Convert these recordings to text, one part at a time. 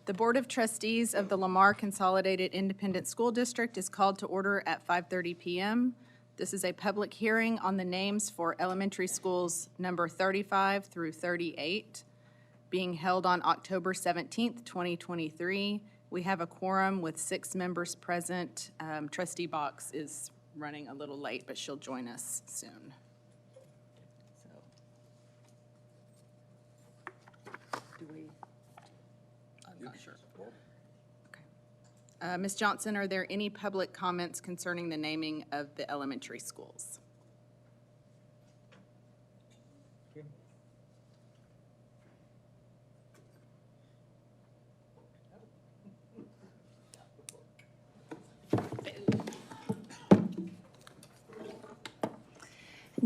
The Board of Trustees of the Lamar Consolidated Independent School District is called to order at 5:30 p.m. This is a public hearing on the names for elementary schools number 35 through 38, being held on October 17th, 2023. We have a quorum with 6 members present. Trustee Box is running a little late, but she'll join us soon. So, do we? I'm not sure. Okay. Ms. Johnson, are there any public comments concerning the naming of the elementary schools?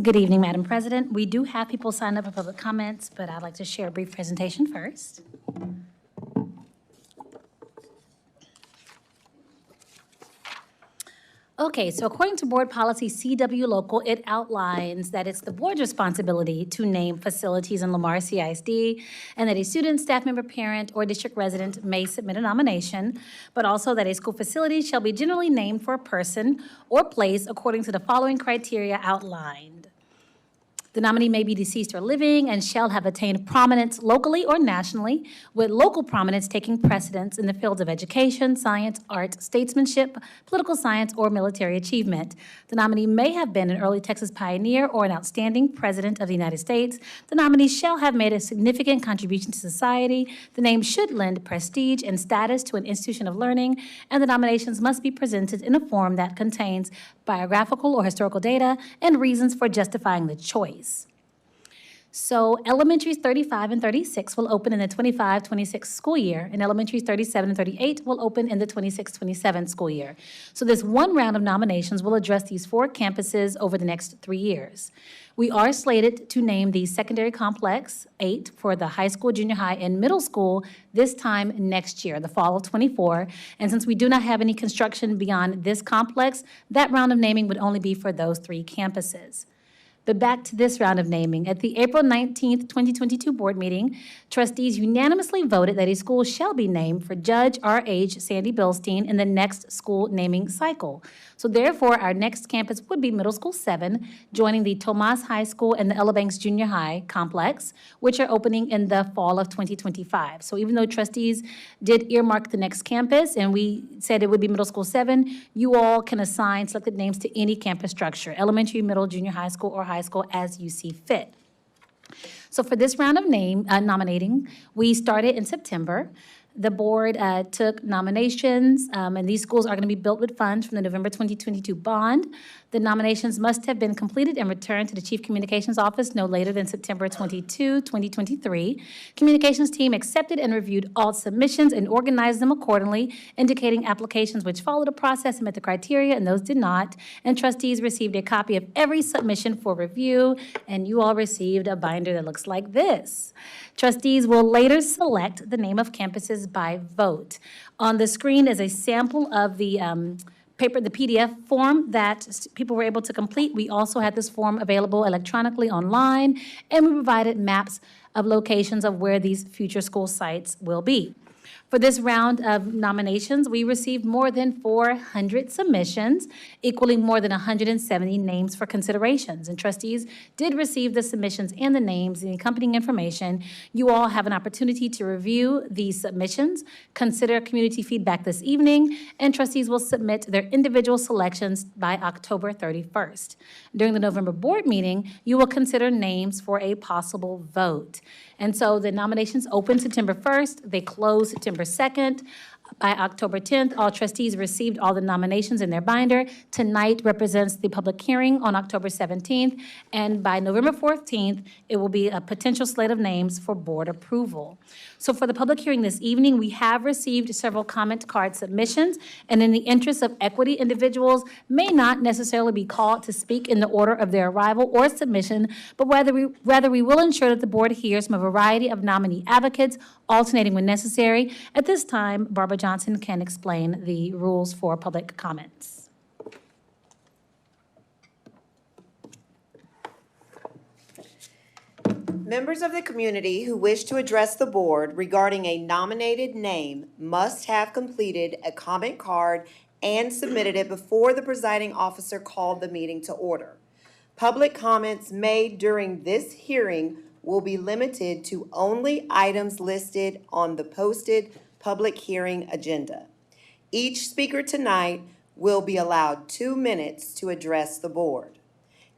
Good evening, Madam President. We do have people signed up for public comments, but I'd like to share a brief presentation first. Okay, so according to Board Policy CW Local, it outlines that it's the board's responsibility to name facilities in Lamar CISD, and that a student, staff member, parent, or district resident may submit a nomination, but also that a school facility shall be generally named for a person or place according to the following criteria outlined. The nominee may be deceased or living and shall have attained prominence locally or nationally, with local prominence taking precedence in the fields of education, science, art, statesmanship, political science, or military achievement. The nominee may have been an early Texas pioneer or an outstanding president of the United States. The nominee shall have made a significant contribution to society. The name should lend prestige and status to an institution of learning, and the nominations must be presented in a form that contains biographical or historical data and reasons for justifying the choice. So elementaries 35 and 36 will open in the 25-26 school year, and elementaries 37 and 38 will open in the 26-27 school year. So this one round of nominations will address these 4 campuses over the next 3 years. We are slated to name the secondary complex 8 for the high school, junior high, and middle school this time next year, the fall of '24. And since we do not have any construction beyond this complex, that round of naming would only be for those 3 campuses. But back to this round of naming. At the April 19th, 2022 board meeting, trustees unanimously voted that a school shall be named for Judge R.H. Sandy Bilstein in the next school naming cycle. So therefore, our next campus would be Middle School 7, joining the Tomas High School and the Ella Banks Junior High complex, which are opening in the fall of 2025. So even though trustees did earmark the next campus, and we said it would be Middle School 7, you all can assign selected names to any campus structure, elementary, middle, junior high school, or high school as you see fit. So for this round of nominating, we started in September. The board took nominations, and these schools are going to be built with funds from the November 2022 bond. The nominations must have been completed and returned to the Chief Communications Office no later than September 22, 2023. Communications team accepted and reviewed all submissions and organized them accordingly, indicating applications which followed the process and met the criteria and those did not. And trustees received a copy of every submission for review, and you all received a binder that looks like this. Trustees will later select the name of campuses by vote. On the screen is a sample of the the PDF form that people were able to complete. We also had this form available electronically online, and we provided maps of locations of where these future school sites will be. For this round of nominations, we received more than 400 submissions, equaling more than 170 names for considerations. And trustees did receive the submissions and the names and the accompanying information. You all have an opportunity to review these submissions, consider community feedback this evening, and trustees will submit their individual selections by October 31st. During the November board meeting, you will consider names for a possible vote. And so the nominations open September 1st, they close September 2nd. By October 10th, all trustees received all the nominations in their binder. Tonight represents the public hearing on October 17th, and by November 14th, it will be a potential slate of names for board approval. So for the public hearing this evening, we have received several comment card submissions, and in the interest of equity, individuals may not necessarily be called to speak in the order of their arrival or submission, but rather we will ensure that the board hears from a variety of nominee advocates, alternating when necessary. At this time, Barbara Johnson can explain the rules for public comments. Members of the community who wish to address the board regarding a nominated name must have completed a comment card and submitted it before the presiding officer called the meeting to order. Public comments made during this hearing will be limited to only items listed on the posted public hearing agenda. Each speaker tonight will be allowed 2 minutes to address the board.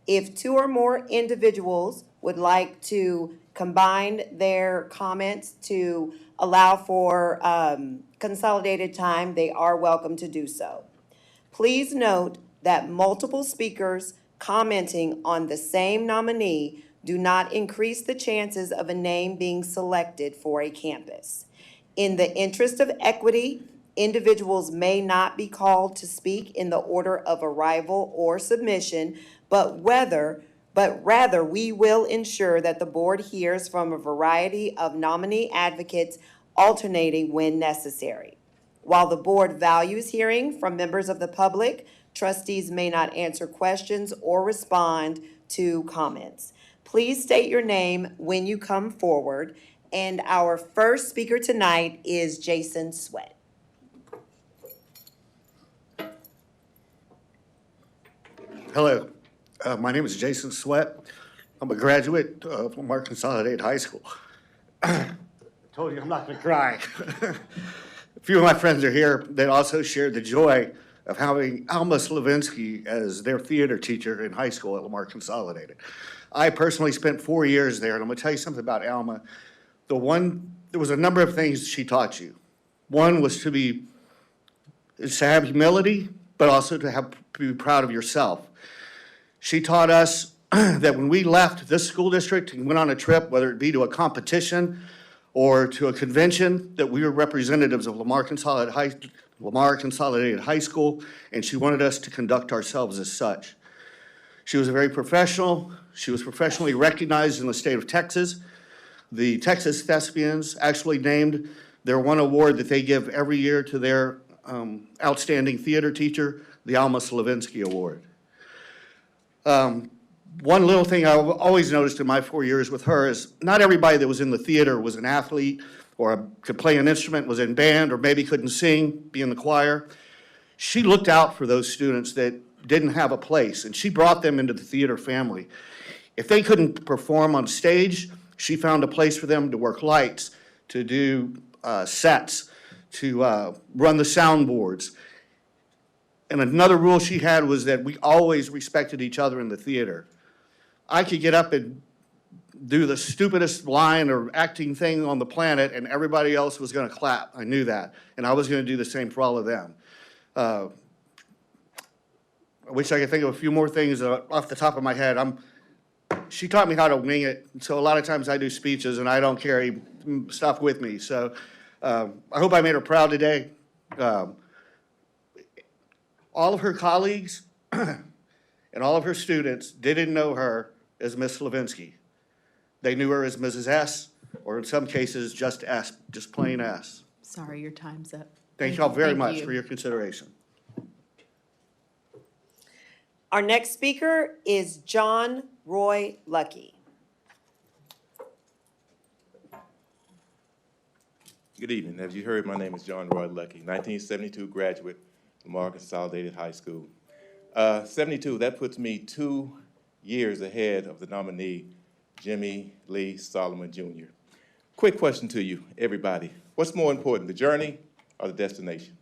If 2 or more individuals would like to combine their comments to allow for consolidated time, they are welcome to do so. Please note that multiple speakers commenting on the same nominee do not increase the chances of a name being selected for a campus. In the interest of equity, individuals may not be called to speak in the order of arrival or submission, but rather we will ensure that the board hears from a variety of nominee advocates alternating when necessary. While the board values hearing from members of the public, trustees may not answer questions or respond to comments. Please state your name when you come forward. And our first speaker tonight is Jason Sweat. Hello, my name is Jason Sweat. I'm a graduate of Lamar Consolidated High School. I told you I'm not going to cry. A few of my friends are here that also shared the joy of having Alma Slavinsky as their theater teacher in high school at Lamar Consolidated. I personally spent 4 years there, and I'm going to tell you something about Alma. There was a number of things she taught you. One was to have humility, but also to be proud of yourself. She taught us that when we left this school district and went on a trip, whether it be to a competition or to a convention, that we were representatives of Lamar Consolidated High School, and she wanted us to conduct ourselves as such. She was very professional. She was professionally recognized in the state of Texas. The Texas Thespians actually named their one award that they give every year to their outstanding theater teacher, the Alma Slavinsky Award. One little thing I've always noticed in my 4 years with her is not everybody that was in the theater was an athlete or could play an instrument, was in band, or maybe couldn't sing, be in the choir. She looked out for those students that didn't have a place, and she brought them into the theater family. If they couldn't perform on stage, she found a place for them to work lights, to do sets, to run the soundboards. And another rule she had was that we always respected each other in the theater. I could get up and do the stupidest line or acting thing on the planet, and everybody else was going to clap. I knew that, and I was going to do the same for all of them. I wish I could think of a few more things off the top of my head. She taught me how to wing it, so a lot of times I do speeches and I don't carry stuff with me. So I hope I made her proud today. All of her colleagues and all of her students didn't know her as Miss Slavinsky. They knew her as Mrs. S, or in some cases, just S, just plain S. Sorry, your time's up. Thank you all very Thank much you. for your consideration. Our next speaker is John Roy Lucky. Good evening. As you heard, my name is John Roy Lucky, 1972 graduate, Lamar Consolidated High School. 72, that puts me 2 years ahead of the nominee, Jimmy Lee Solomon Jr. Quick question to you, everybody. What's more important, the journey or the destination?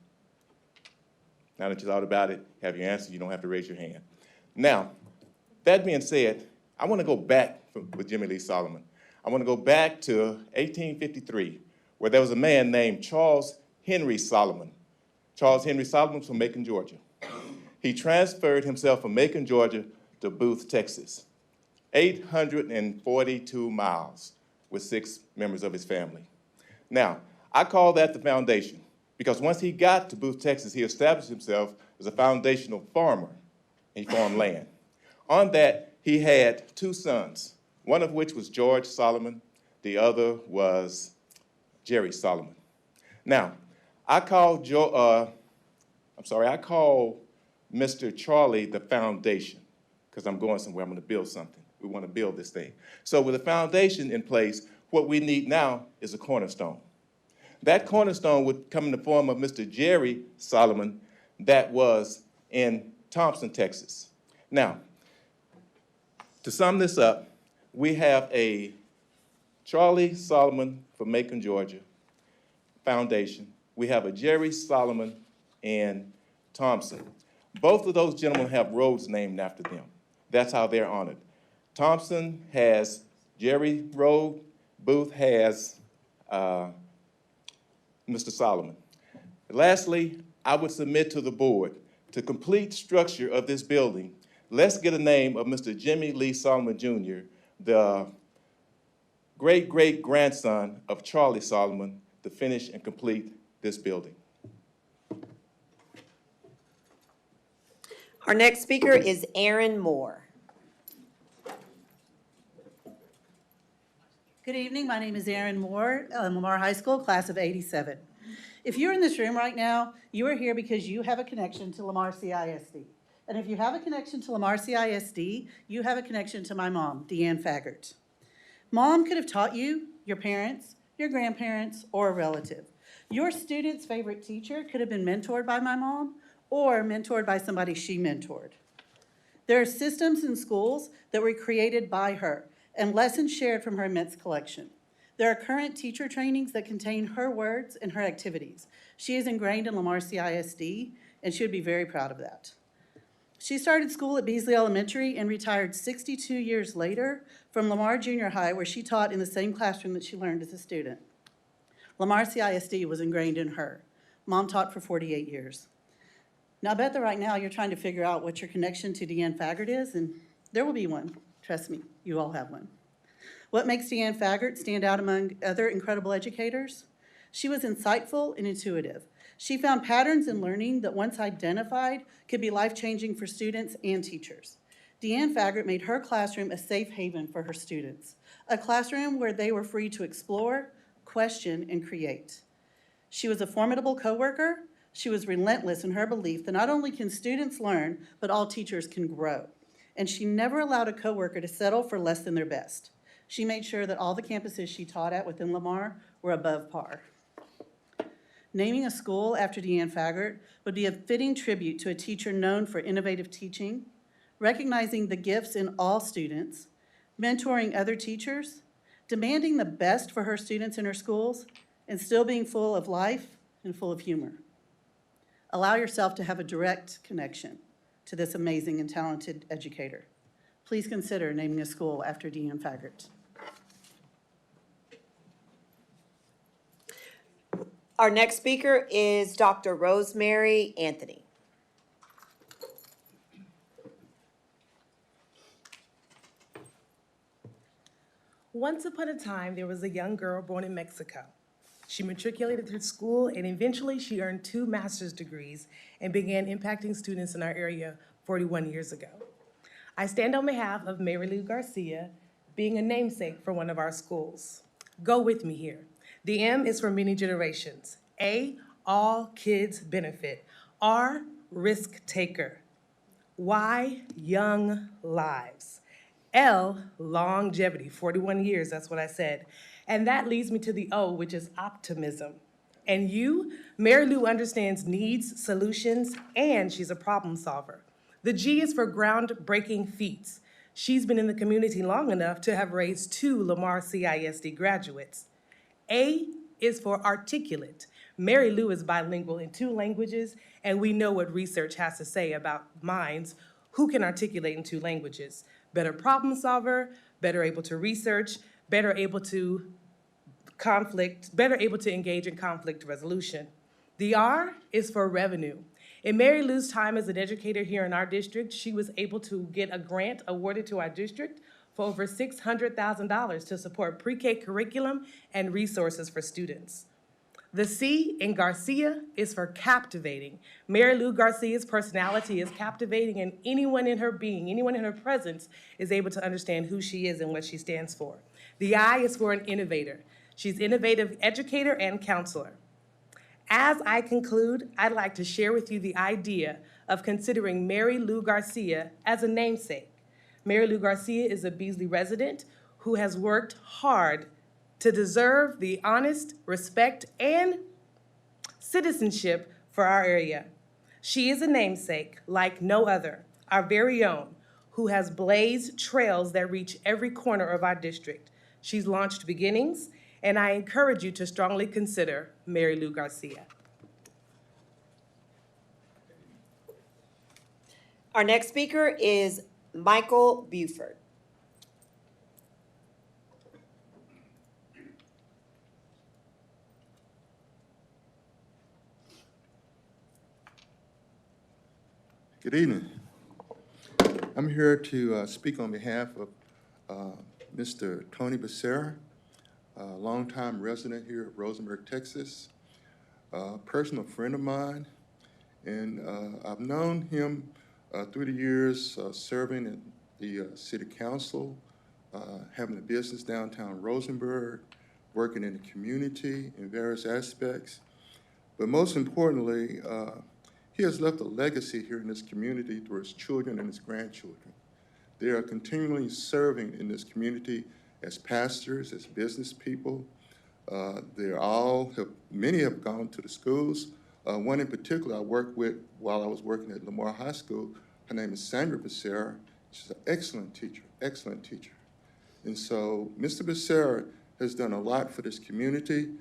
Now that you thought about it, have your answer, you don't have to raise your hand. Now, that being said, I want to go back with Jimmy Lee Solomon. I want to go back to 1853, where there was a man named Charles Henry Solomon. Charles Henry Solomon was from Macon, Georgia. He transferred himself from Macon, Georgia to Booth, Texas, 842 miles with 6 members of his family. Now, I call that the foundation because once he got to Booth, Texas, he established himself as a foundational farmer. He farmed land. On that, he had 2 sons, one of which was George Solomon, the other was Jerry Solomon. Now, I call Mr. Charlie the foundation because I'm going somewhere, I'm going to build something. We want to build this thing. So with a foundation in place, what we need now is a cornerstone. That cornerstone would come in the form of Mr. Jerry Solomon that was in Thompson, Texas. Now, to sum this up, we have a Charlie Solomon from Macon, Georgia Foundation. We have a Jerry Solomon in Thompson. Both of those gentlemen have roads named after them. That's how they're honored. Thompson has Jerry Road, Booth has Mr. Solomon. Lastly, I would submit to the board to complete structure of this building, let's get a name of Mr. Jimmy Lee Solomon Jr., the great-great-grandson of Charlie Solomon, to finish and complete this building. Our next speaker is Aaron Moore. Good evening. My name is Aaron Moore, Lamar High School, class of '87. If you're in this room right now, you are here because you have a connection to Lamar CISD. And if you have a connection to Lamar CISD, you have a connection to my mom, Deanne Faggart. Mom could have taught you, your parents, your grandparents, or a relative. Your student's favorite teacher could have been mentored by my mom or mentored by somebody she mentored. There are systems in schools that were created by her and lessons shared from her immense collection. There are current teacher trainings that contain her words and her activities. She is ingrained in Lamar CISD, and she would be very proud of that. She started school at Beasley Elementary and retired 62 years later from Lamar Junior High, where she taught in the same classroom that she learned as a student. Lamar CISD was ingrained in her. Mom taught for 48 years. Now, I bet that right now you're trying to figure out what your connection to Deanne Faggart is, and there will be one. Trust me, you all have one. What makes Deanne Faggart stand out among other incredible educators? She was insightful and intuitive. She found patterns in learning that, once identified, could be life-changing for students and teachers. Deanne Faggart made her classroom a safe haven for her students, a classroom where they were free to explore, question, and create. She was a formidable coworker. She was relentless in her belief that not only can students learn, but all teachers can grow. And she never allowed a coworker to settle for less than their best. She made sure that all the campuses she taught at within Lamar were above par. Naming a school after Deanne Faggart would be a fitting tribute to a teacher known for innovative teaching, recognizing the gifts in all students, mentoring other teachers, demanding the best for her students in her schools, and still being full of life and full of humor. Allow yourself to have a direct connection to this amazing and talented educator. Please consider naming a school after Deanne Faggart. Our next speaker is Dr. Rosemary Anthony. Once upon a time, there was a young girl born in Mexico. She matriculated through school, and eventually she earned 2 master's degrees and began impacting students in our area 41 years ago. I stand on behalf of Mary Lou Garcia, being a namesake for one of our schools. Go with me here. The M is for many generations. A, all kids benefit. R, risk taker. Y, young lives. L, longevity, 41 years, that's what I said. And that leads me to the O, which is optimism. And U, Mary Lou understands needs, solutions, and she's a problem solver. The G is for groundbreaking feats. She's been in the community long enough to have raised 2 Lamar CISD graduates. A is for articulate. Mary Lou is bilingual in 2 languages, and we know what research has to say about minds who can articulate in 2 languages. Better problem solver, better able to research, better able to engage in conflict resolution. The R is for revenue. In Mary Lou's time as an educator here in our district, she was able to get a grant awarded to our district for over $600,000 to support pre-K curriculum and resources for students. The C in Garcia is for captivating. Mary Lou Garcia's personality is captivating, and anyone in her being, anyone in her presence is able to understand who she is and what she stands for. The I is for an innovator. She's innovative educator and counselor. As I conclude, I'd like to share with you the idea of considering Mary Lou Garcia as a namesake. Mary Lou Garcia is a Beasley resident who has worked hard to deserve the honest respect and citizenship for our area. She is a namesake like no other, our very own, who has blazed trails that reach every corner of our district. She's launched beginnings, and I encourage you to strongly consider Mary Lou Garcia. Our next speaker is Michael Buford. Good evening. I'm here to speak on behalf of Mr. Tony Becerra, a longtime resident here of Rosenberg, Texas, a personal friend of mine, and I've known him through the years serving at the city council, having a business downtown Rosenberg, working in the community in various aspects. But most importantly, he has left a legacy here in this community through his children and his grandchildren. They are continually serving in this community as pastors, as business people. Many have gone to the schools. One in particular I worked with while I was working at Lamar High School. Her name is Sandra Becerra. She's an excellent teacher, excellent teacher. And so Mr. Becerra has done a lot for this community,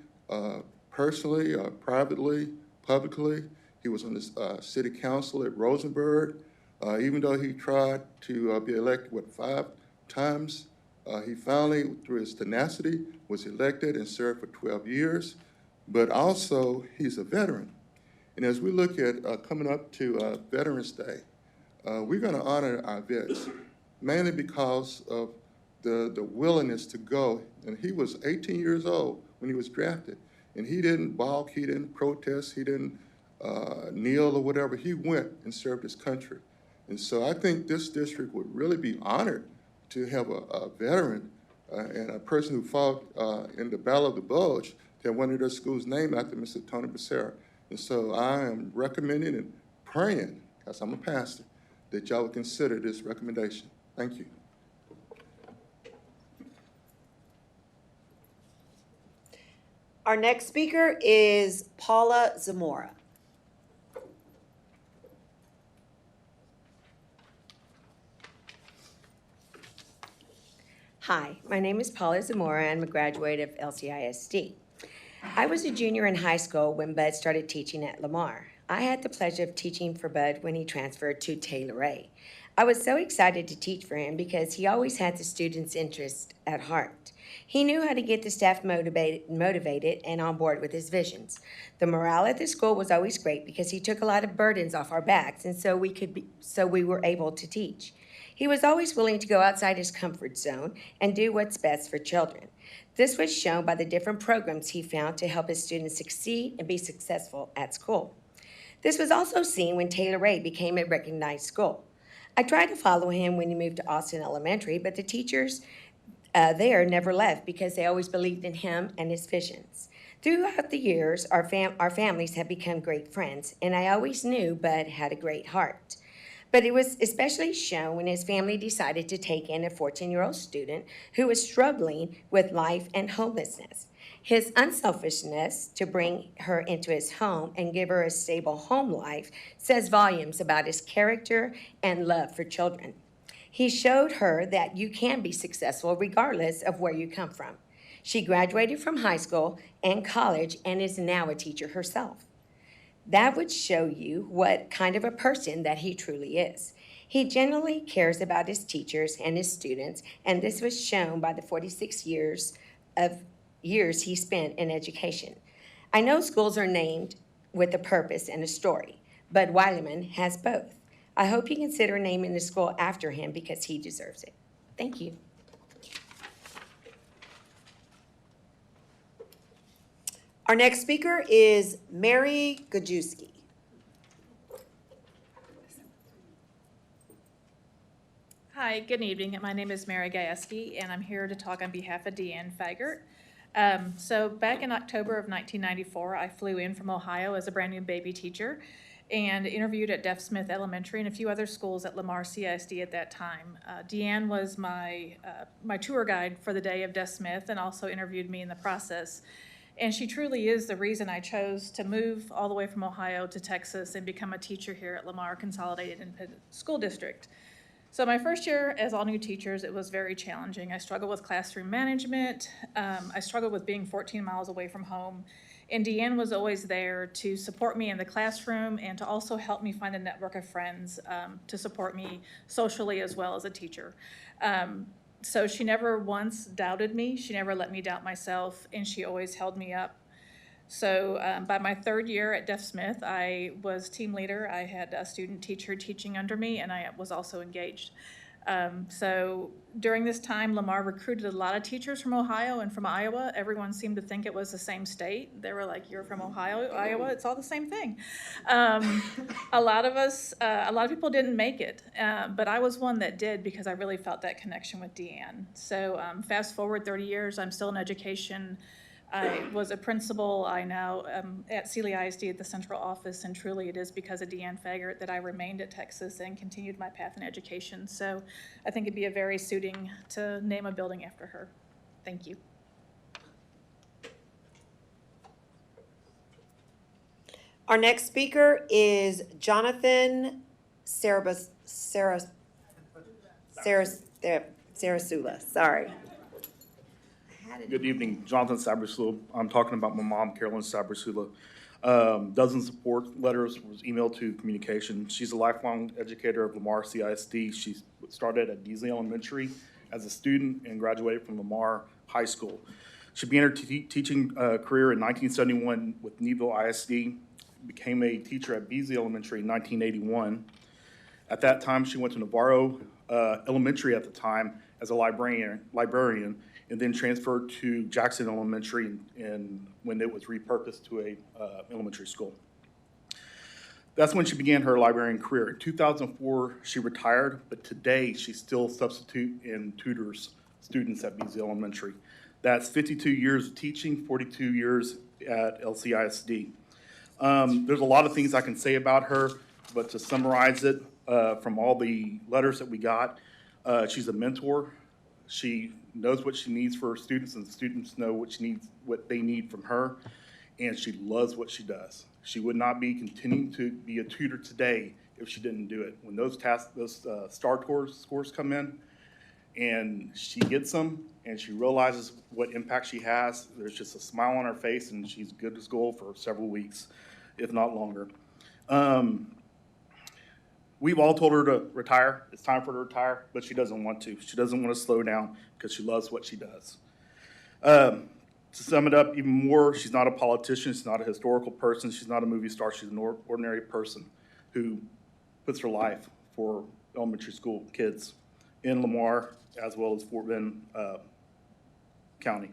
personally, privately, publicly. He was on the city council at Rosenberg. Even though he tried to be elected, 5 times, he finally, through his tenacity, was elected and served for 12 years. But also, he's a veteran. And as we look at coming up to Veterans Day, we're going to honor our vets, mainly because of the willingness to go. And he was 18 years old when he was drafted. And he didn't balk, he didn't protest, he didn't kneel or whatever. He went and served his country. And so I think this district would really be honored to have a veteran and a person who fought in the Battle of the Bulge to have one of their schools named after Mr. Tony Becerra. And so I am recommending and praying, because I'm a pastor, that y'all would consider this recommendation. Thank you. Our next speaker is Paula Zamora. Hi, my name is Paula Zamora. I'm a graduate of LCISD. I was a junior in high school when Bud started teaching at Lamar. I had the pleasure of teaching for Bud when he transferred to Taylor A. I was so excited to teach for him because he always had the students' interest at heart. He knew how to get the staff motivated and on board with his visions. The morale at the school was always great because he took a lot of burdens off our backs, and so we were able to teach. He was always willing to go outside his comfort zone and do what's best for children. This was shown by the different programs he found to help his students succeed and be successful at school. This was also seen when Taylor A became a recognized school. I tried to follow him when he moved to Austin Elementary, but the teachers there never left because they always believed in him and his visions. Throughout the years, our families have become great friends, and I always knew Bud had a great heart. But it was especially shown when his family decided to take in a 14-year-old student who was struggling with life and homelessness. His unselfishness to bring her into his home and give her a stable home life says volumes about his character and love for children. He showed her that you can be successful regardless of where you come from. She graduated from high school and college and is now a teacher herself. That would show you what kind of a person that he truly is. He genuinely cares about his teachers and his students, and this was shown by the 46 years he spent in education. I know schools are named with a purpose and a story, but Weileman has both. I hope you consider naming the school after him because he deserves it. Thank you. Our next speaker is Mary Gajewski. Hi, good evening. My name is Mary Gajewski, and I'm here to talk on behalf of Deanne Fagert. So back in October of 1994, I flew in from Ohio as a brand new baby teacher, and interviewed at Deaf Smith Elementary and a few other schools at Lamar CISD at that time. Deanne was my tour guide for the day of Deaf Smith and also interviewed me in the process. And she truly is the reason I chose to move all the way from Ohio to Texas and become a teacher here at Lamar Consolidated Independent School District. So my first year, as all new teachers, it was very challenging. I struggled with classroom management. I struggled with being 14 miles away from home. And Deanne was always there to support me in the classroom and to also help me find a network of friends to support me socially as well as a teacher. So she never once doubted me. She never let me doubt myself, and she always held me up. So by my third year at Deaf Smith, I was team leader. I had a student teacher teaching under me, and I was also engaged. So during this time, Lamar recruited a lot of teachers from Ohio and from Iowa. Everyone seemed to think it was the same state. They were like, "You're from Ohio, Iowa, it's all the same thing." A lot of people didn't make it, but I was one that did because I really felt that connection with Deanne. So fast forward 30 years, I'm still in education. I was a principal. I now am at Sealy ISD at the central office, and truly it is because of Deanne Faggart that I remained at Texas and continued my path in education. So I think it'd be a very suiting to name a building after her. Thank you. Our next speaker is Jonathan Sarasula. Sorry. Good evening, Jonathan Sabersula. I'm talking about my mom, Carolyn Sabersula. Dozens of support letters was emailed to communication. She's a lifelong educator of Lamar CISD. She started at Beasley Elementary as a student and graduated from Lamar High School. She began her teaching career in 1971 with Neville ISD, became a teacher at Beasley Elementary in 1981. At that time, she went to Navarro Elementary at the time as a librarian, and then transferred to Jackson Elementary and when it was repurposed to a elementary school. That's when she began her librarian career. In 2004, she retired, but today she still substitutes and tutors students at Beasley Elementary. That's 52 years of teaching, 42 years at LCISD. There's a lot of things I can say about her, but to summarize it, from all the letters that we got, she's a mentor. She knows what she needs for her students, and the students know what they need from her, and she loves what she does. She would not be continuing to be a tutor today if she didn't do it. When those STAR scores come in, and she gets them, and she realizes what impact she has, there's just a smile on her face, and she's good as gold for several weeks, if not longer. We've all told her to retire. It's time for her to retire, but she doesn't want to. She doesn't want to slow down because she loves what she does. To sum it up even more, she's not a politician. She's not a historical person. She's not a movie star. She's an ordinary person who puts her life for elementary school kids in Lamar as well as Fort Bend County.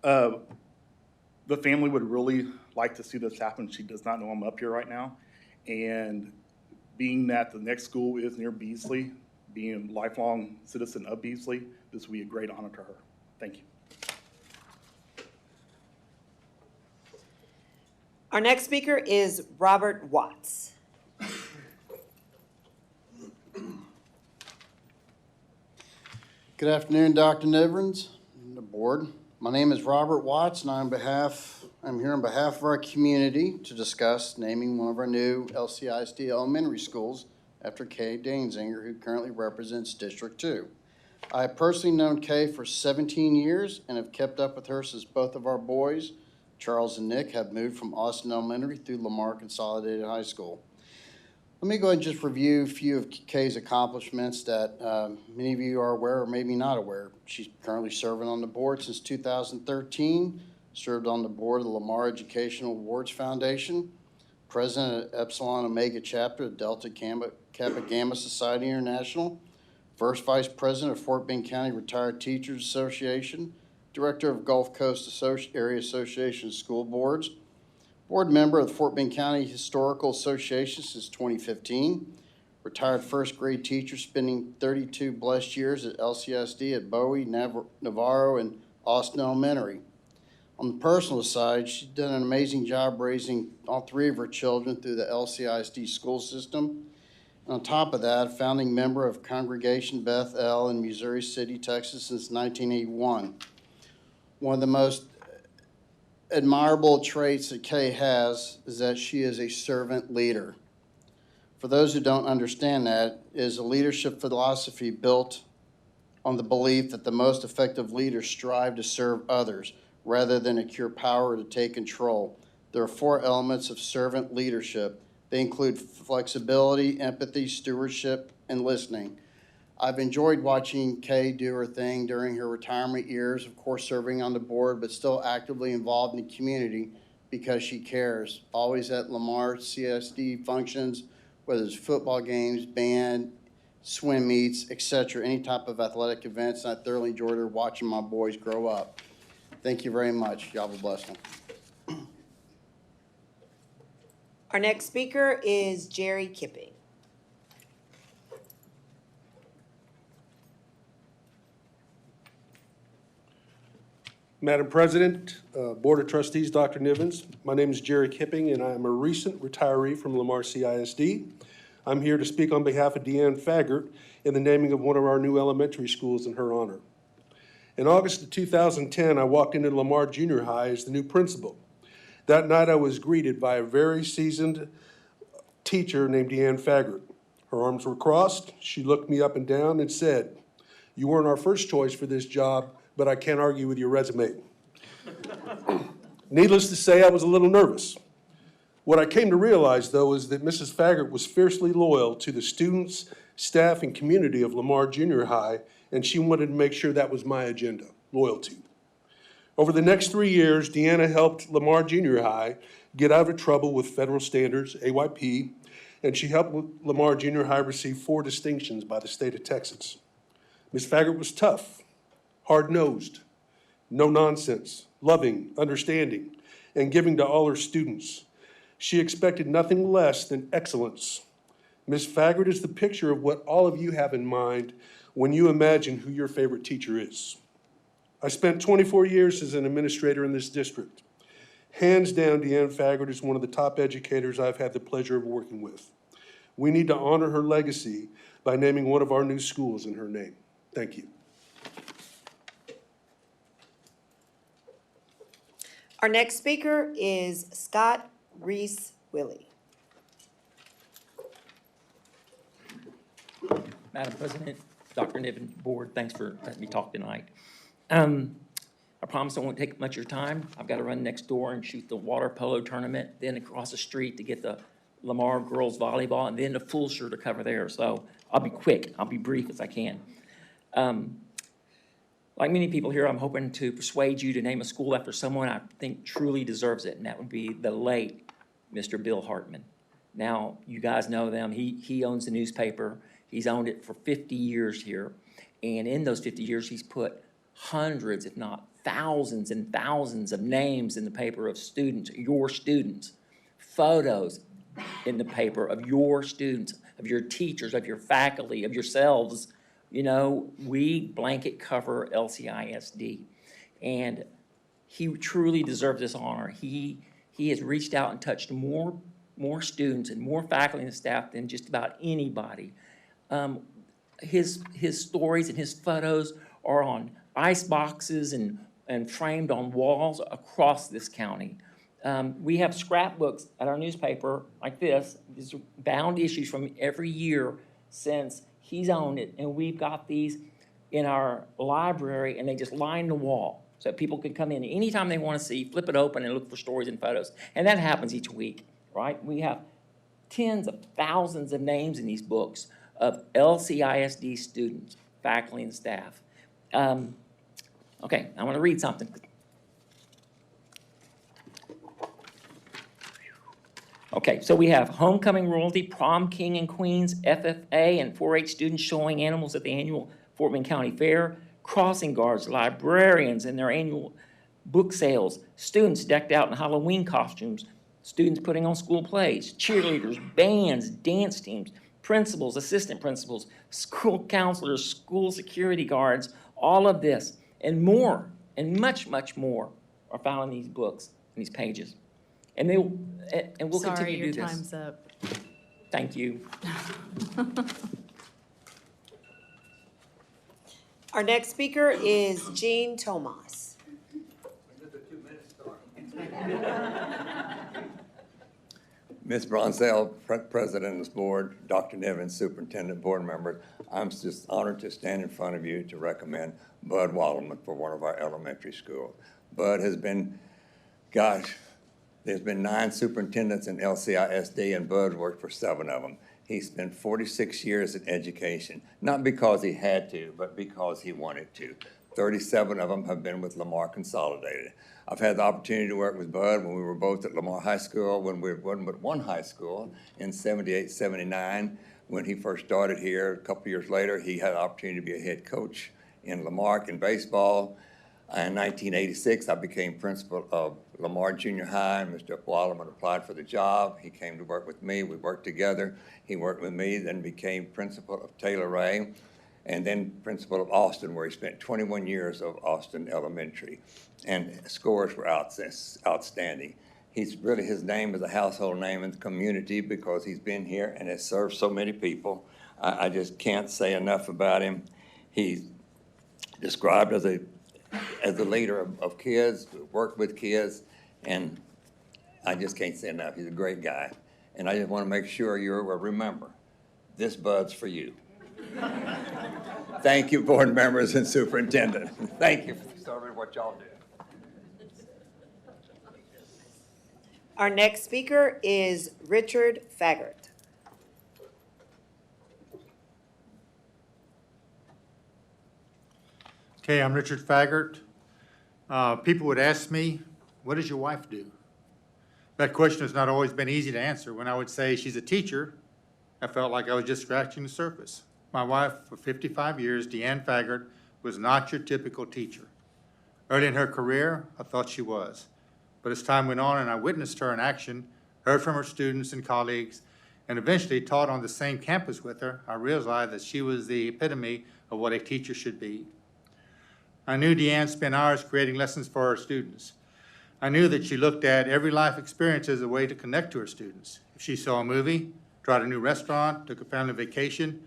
The family would really like to see this happen. She does not know I'm up here right now. And being that the next school is near Beasley, being a lifelong citizen of Beasley, this will be a great honor to her. Thank you. Our next speaker is Robert Watts. Good afternoon, Dr. Nivrins and the board. My name is Robert Watts, and I'm here on behalf of our community to discuss naming one of our new LCISD elementary schools after Kay Danzinger, who currently represents District 2. I have personally known Kay for 17 years and have kept up with her since both of our boys, Charles and Nick, have moved from Austin Elementary through Lamar Consolidated High School. Let me go ahead and just review a few of Kay's accomplishments that many of you are aware or maybe not aware. She's currently serving on the board since 2013, served on the board of the Lamar Educational Awards Foundation, president of Epsilon Omega chapter of Delta Kappa Gamma Society International, first vice president of Fort Bend County Retired Teachers Association, director of Gulf Coast Area Association School Boards, board member of the Fort Bend County Historical Association since 2015, retired first grade teacher spending 32 blessed years at LCSD at Bowie, Navarro, and Austin Elementary. On the personal side, she's done an amazing job raising all three of her children through the LCISD school system. On top of that, founding member of Congregation Beth El in Missouri City, Texas since 1981. One of the most admirable traits that Kay has is that she is a servant leader. For those who don't understand that, it is a leadership philosophy built on the belief that the most effective leaders strive to serve others rather than acquire power to take control. There are 4 elements of servant leadership. They include flexibility, empathy, stewardship, and listening. I've enjoyed watching Kay do her thing during her retirement years, of course serving on the board, but still actively involved in the community because she cares. Always at Lamar CISD functions, whether it's football games, band, swim meets, etc., any type of athletic events. I thoroughly enjoyed her watching my boys grow up. Thank you very much. Y'all have a blessed one. Our next speaker is Jerry Kipping. Madam President, Board of Trustees, Dr. Nivens, my name is Jerry Kipping, and I am a recent retiree from Lamar CISD. I'm here to speak on behalf of Deanne Faggart in the naming of one of our new elementary schools in her honor. In August of 2010, I walked into Lamar Junior High as the new principal. That night, I was greeted by a very seasoned teacher named Deanne Faggart. Her arms were crossed. She looked me up and down and said, "You weren't our first choice for this job, but I can't argue with your resume." Needless to say, I was a little nervous. What I came to realize, though, is that Mrs. Faggart was fiercely loyal to the students, staff, and community of Lamar Junior High, and she wanted to make sure that was my agenda, loyalty. Over the next 3 years, Deanna helped Lamar Junior High get out of trouble with federal standards, AYP, and she helped Lamar Junior High receive 4 distinctions by the state of Texas. Ms. Faggart was tough, hard-nosed, no-nonsense, loving, understanding, and giving to all her students. She expected nothing less than excellence. Ms. Faggart is the picture of what all of you have in mind when you imagine who your favorite teacher is. I spent 24 years as an administrator in this district. Hands down, Deanne Faggart is one of the top educators I've had the pleasure of working with. We need to honor her legacy by naming one of our new schools in her name. Thank you. Our next speaker is Scott Reese-Willie. Madam President, Dr. Niven, Board, thanks for letting me talk tonight. I promise I won't take much of your time. I've got to run next door and shoot the water polo tournament, then across the street to get the Lamar girls volleyball, and then the Fulshire to cover there. So I'll be quick. I'll be brief as I can. Like many people here, I'm hoping to persuade you to name a school after someone I think truly deserves it, and that would be the late Mr. Bill Hartman. Now, you guys know them. He owns the newspaper. He's owned it for 50 years here, and in those 50 years, he's put hundreds, if not thousands and thousands of names in the paper of students, your students, photos in the paper of your students, of your teachers, of your faculty, of yourselves. You know, we blanket cover LCISD, and he truly deserves this honor. He has reached out and touched more students and more faculty and staff than just about anybody. His stories and his photos are on ice boxes and framed on walls across this county. We have scrapbooks at our newspaper like this. These are bound issues from every year since he's owned it, and we've got these in our library, and they just line the wall so people can come in anytime they want to see, flip it open, and look for stories and photos. And that happens each week, right? We have tens of thousands of names in these books of LCISD students, faculty, and staff. Okay, I want to read something. Okay, so we have homecoming royalty, prom king and queens, FFA, and 4-H students showing animals at the annual Fort Wayne County Fair, crossing guards, librarians in their annual book sales, students decked out in Halloween costumes, students putting on school plays, cheerleaders, bands, dance teams, principals, assistant principals, school counselors, school security guards, all of this and more, and much, much more are found in these books, in these pages. And they will, and we'll Sorry, continue to your do this. time's up. Thank you. Our next speaker is Jean Tomas. Ms. Bronzell, President of this board, Dr. Nevins, Superintendent, board members, I'm just honored to stand in front of you to recommend Bud Wallerman for one of our elementary schools. Bud has been, gosh, there's been 9 superintendents in LCISD, and Bud worked for 7 of them. He spent 46 years in education, not because he had to, but because he wanted to. 37 of them have been with Lamar Consolidated. I've had the opportunity to work with Bud when we were both at Lamar High School, when we were but one high school in 78, 79. When he first started here, a couple years later, he had the opportunity to be a head coach in Lamar in baseball. In 1986, I became principal of Lamar Junior High, and Mr. Wallerman applied for the job. He came to work with me. We worked together. He worked with me, then became principal of Taylor Ray, and then principal of Austin, where he spent 21 years of Austin Elementary, and scores were outstanding. His name is a household name in the community because he's been here and has served so many people. I just can't say enough about him. He's described as a leader of kids, worked with kids, and I just can't say enough. He's a great guy. And I just want to make sure you remember, this Bud's for you. Thank you, board members and superintendent. Thank you for serving what y'all do. Our next speaker is Richard Faggart. Okay, I'm Richard Faggart. People would ask me, what does your wife do? That question has not always been easy to answer. When I would say she's a teacher, I felt like I was just scratching the surface. My wife, for 55 years, Deanne Faggart, was not your typical teacher. Early in her career, I thought she was. But as time went on and I witnessed her in action, heard from her students and colleagues, and eventually taught on the same campus with her, I realized that she was the epitome of what a teacher should be. I knew Deanne spent hours creating lessons for her students. I knew that she looked at every life experience as a way to connect to her students. If she saw a movie, tried a new restaurant, took a family vacation,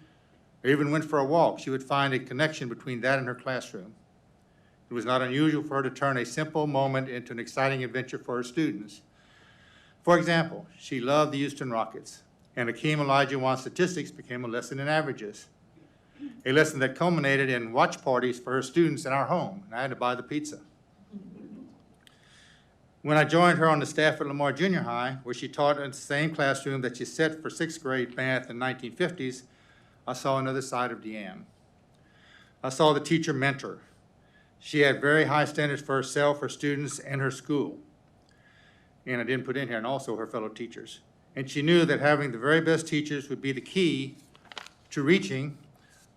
or even went for a walk, she would find a connection between that and her classroom. It was not unusual for her to turn a simple moment into an exciting adventure for her students. For example, she loved the Houston Rockets, and Akeem Olajuwon statistics became a lesson in averages, a lesson that culminated in watch parties for her students in our home, and I had to buy the pizza. When I joined her on the staff at Lamar Junior High, where she taught in the same classroom that she set for 6th grade math in the 1950s, I saw another side of Deanne. I saw the teacher mentor. She had very high standards for herself, her students, and her school. And I didn't put in here, and also her fellow teachers. And she knew that having the very best teachers would be the key to reaching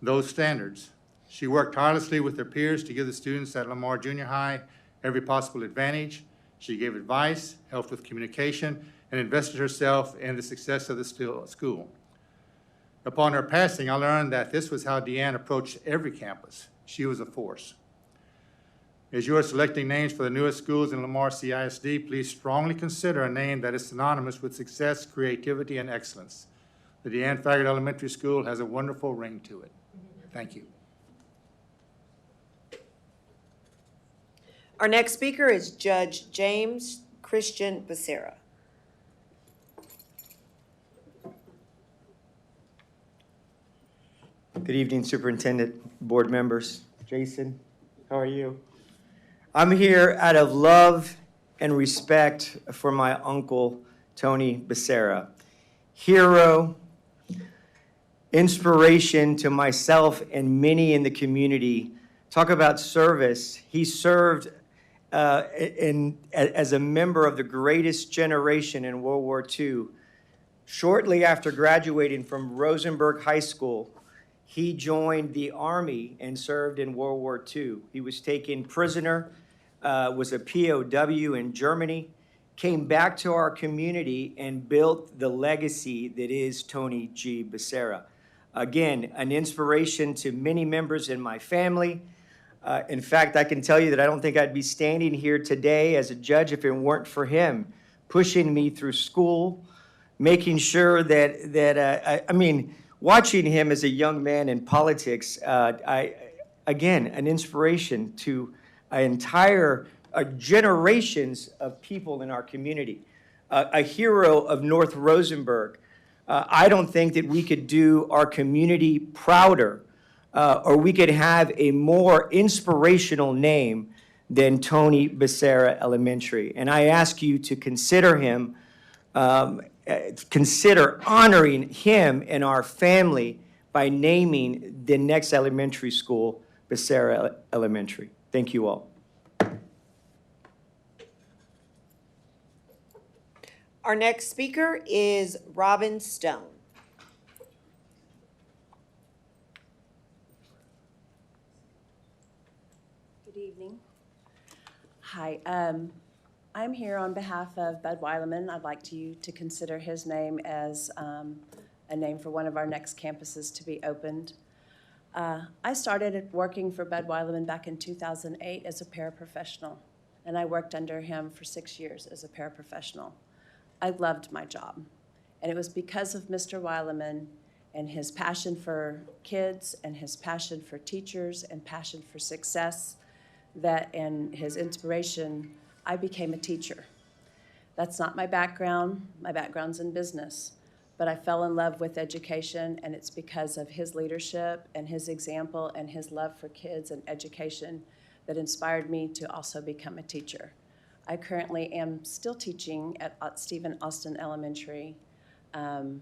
those standards. She worked tirelessly with her peers to give the students at Lamar Junior High every possible advantage. She gave advice, helped with communication, and invested herself in the success of the school. Upon her passing, I learned that this was how Deanne approached every campus. She was a force. As you are selecting names for the newest schools in Lamar CISD, please strongly consider a name that is synonymous with success, creativity, and excellence. The Deanne Faggart Elementary School has a wonderful ring to it. Thank you. Our next speaker is Judge James Christian Becerra. Good evening, Superintendent, board members. Jason, how are you? I'm here out of love and respect for my uncle, Tony Becerra. Hero, inspiration to myself and many in the community. Talk about service. He served as a member of the greatest generation in World War II. Shortly after graduating from Rosenberg High School, he joined the Army and served in World War II. He was taken prisoner, was a POW in Germany, came back to our community and built the legacy that is Tony G. Becerra. Again, an inspiration to many members in my family. In fact, I can tell you that I don't think I'd be standing here today as a judge if it weren't for him pushing me through school, making sure I mean, watching him as a young man in politics, again, an inspiration to entire generations of people in our community. A hero of North Rosenberg. I don't think that we could do our community prouder or we could have a more inspirational name than Tony Becerra Elementary. And I ask you to consider him, consider honoring him and our family by naming the next elementary school Becerra Elementary. Thank you all. Our next speaker is Robin Stone. Good evening. Hi, I'm here on behalf of Bud Weileman. I'd like you to consider his name as a name for one of our next campuses to be opened. I started working for Bud Weileman back in 2008 as a paraprofessional, and I worked under him for 6 years as a paraprofessional. I loved my job, and it was because of Mr. Weileman and his passion for kids and his passion for teachers and passion for success and his inspiration, I became a teacher. That's not my background. My background's in business, but I fell in love with education, and it's because of his leadership and his example and his love for kids and education that inspired me to also become a teacher. I currently am still teaching at Stephen Austin Elementary, and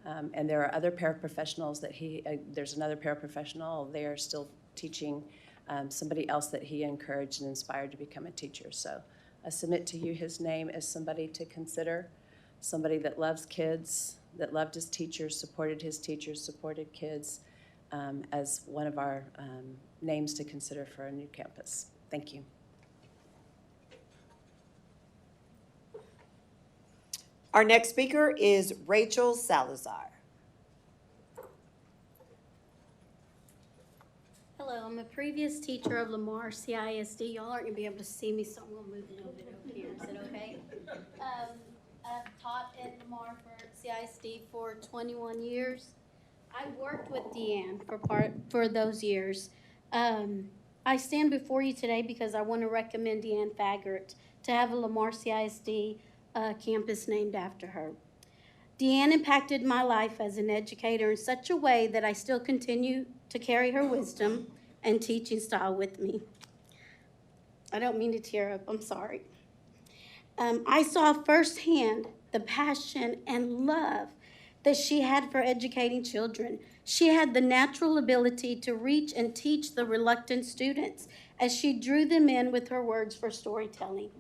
there are other paraprofessionals that there's another paraprofessional there still teaching somebody else that he encouraged and inspired to become a teacher. So I submit to you his name as somebody to consider, somebody that loves kids, that loved his teachers, supported kids, as one of our names to consider for a new campus. Thank you. Our next speaker is Rachel Salazar. Hello, I'm a previous teacher of Lamar CISD. Y'all aren't gonna be able to see me, so I'm gonna move a little bit over here. Is it okay? I've taught at Lamar for CISD for 21 years. I worked with Deanne for those years. I stand before you today because I want to recommend Deanne Faggart to have a Lamar CISD campus named after her. Deanne impacted my life as an educator in such a way that I still continue to carry her wisdom and teaching style with me. I don't mean to tear up, I'm sorry. I saw firsthand the passion and love that she had for educating children. She had the natural ability to reach and teach the reluctant students as she drew them in with her words for storytelling.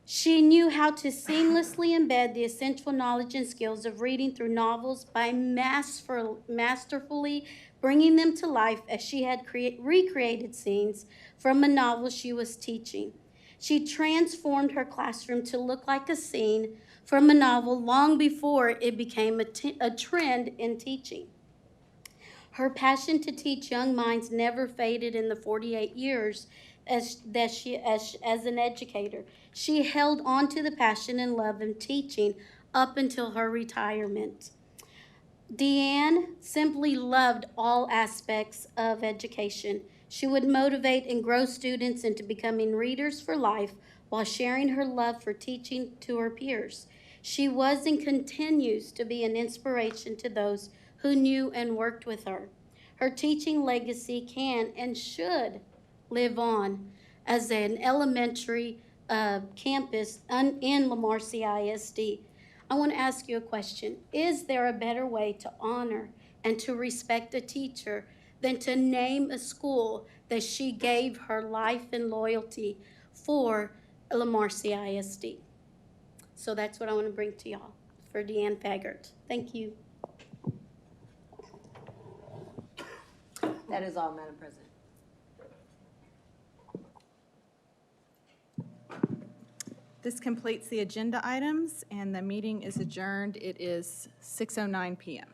She knew how to seamlessly embed the essential knowledge and skills of reading through novels by masterfully bringing them to life as she had recreated scenes from a novel she was teaching. She transformed her classroom to look like a scene from a novel long before it became a trend in teaching. Her passion to teach young minds never faded in the 48 years as an educator. She held on to the passion and love of teaching up until her retirement. Deanne simply loved all aspects of education. She would motivate and grow students into becoming readers for life while sharing her love for teaching to her peers. She was and continues to be an inspiration to those who knew and worked with her. Her teaching legacy can and should live on as an elementary campus in Lamar CISD. I want to ask you a question. Is there a better way to honor and to respect a teacher than to name a school that she gave her life and loyalty for Lamar CISD? So that's what I want to bring to y'all for Deanne Faggart. Thank you. That is all, Madam President. This completes the agenda items, and the meeting is adjourned. It is 6:09 p.m.